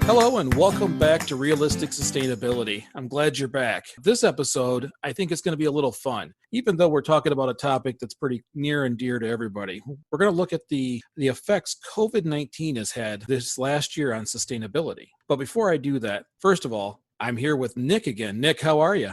Hello and welcome back to Realistic Sustainability. I'm glad you're back. This episode, I think it's going to be a little fun, even though we're talking about a topic that's pretty near and dear to everybody. We're going to look at the effects COVID-19 has had this last year on sustainability. But before I do that, first of all, I'm here with Nick again. Nick, how are you?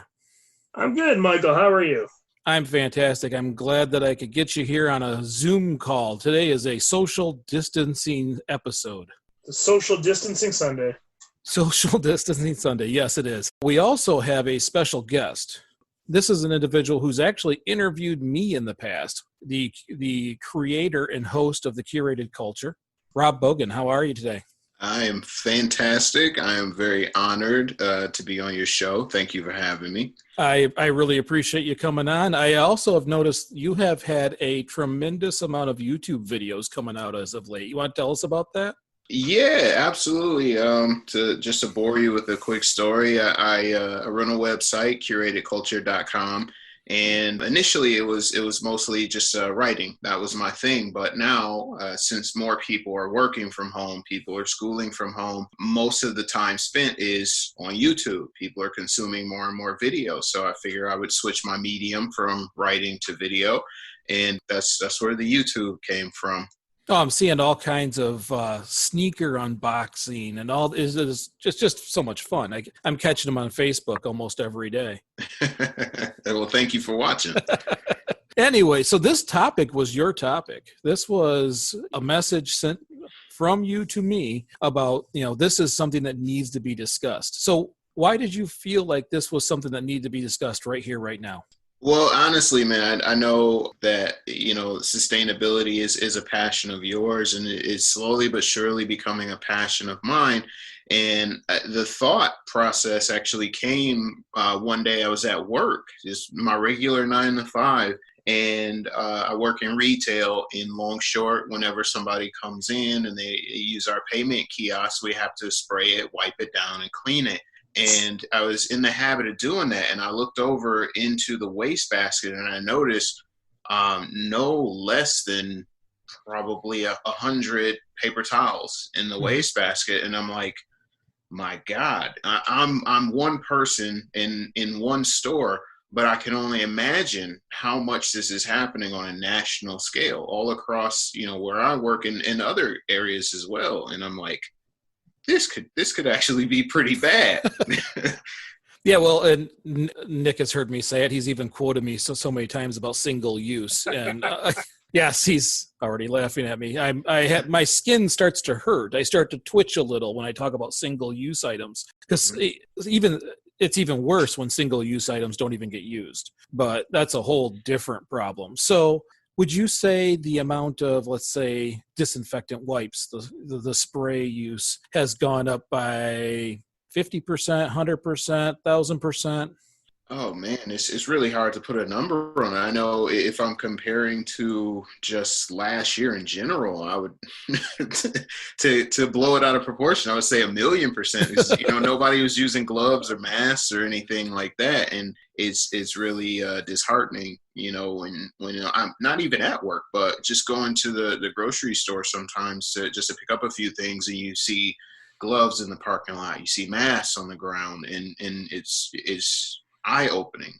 I'm good, Michael. How are you? I'm fantastic. I'm glad that I could get you here on a Zoom call. Today is a social distancing episode. The Social Distancing Sunday. Social Distancing Sunday. Yes, it is. We also have a special guest. This is an individual who's actually interviewed me in the past, the creator and host of the Curated culture, Rob Boggan. How are you today? I am fantastic. I am very honored to be on your show. Thank you for having me. I really appreciate you coming on. I also have noticed you have had a tremendous amount of YouTube videos coming out as of late. You want to tell us about that? Yeah, absolutely. To bore you with a quick story, I run a website, curatedculture.com. And initially, it was mostly just writing. That was my thing. But now, since more people are working from home, people are schooling from home, most of the time spent is on YouTube. People are consuming more and more video. So I figure I would switch my medium from writing to video. And that's where the YouTube came from. Oh, I'm seeing all kinds of sneaker unboxing and all. It's just so much fun. I'm catching them on Facebook almost every day. Well, thank you for watching. Anyway, so this topic was your topic. This was a message sent from you to me about, this is something that needs to be discussed. So why did you feel like this was something that needed to be discussed right here, right now? Well, honestly, man, I know that, sustainability is a passion of yours, and it's slowly but surely becoming a passion of mine. And the thought process actually came one day. I was at work, just my regular 9 to 5. And I work in retail in Long Short. Whenever somebody comes in and they use our payment kiosk, we have to spray it, wipe it down, and clean it. And I was in the habit of doing that. And I looked over into the wastebasket and I noticed no less than probably 100 paper towels in the wastebasket. And I'm like, my God, I'm one person in one store, but I can only imagine how much this is happening on a national scale all across, where I work in other areas as well. And I'm like, this could actually be pretty bad. Yeah, well, and Nick has heard me say it. He's even quoted me so many times about single use. And yes, he's already laughing at me. My skin starts to hurt. I start to twitch a little when I talk about single use items, because it's even worse when single use items don't even get used. But that's a whole different problem. So would you say the amount of, let's say, disinfectant wipes, the spray use has gone up by 50%, 100%, 1,000%? Oh man, it's really hard to put a number on it. I know if I'm comparing to just last year in general, I would to blow it out of proportion, I would say 1,000,000%. Nobody was using gloves or masks or anything like that, and it's really disheartening. When I'm not even at work, but just going to the grocery store sometimes just to pick up a few things, and you see gloves in the parking lot, you see masks on the ground, and it's eye-opening.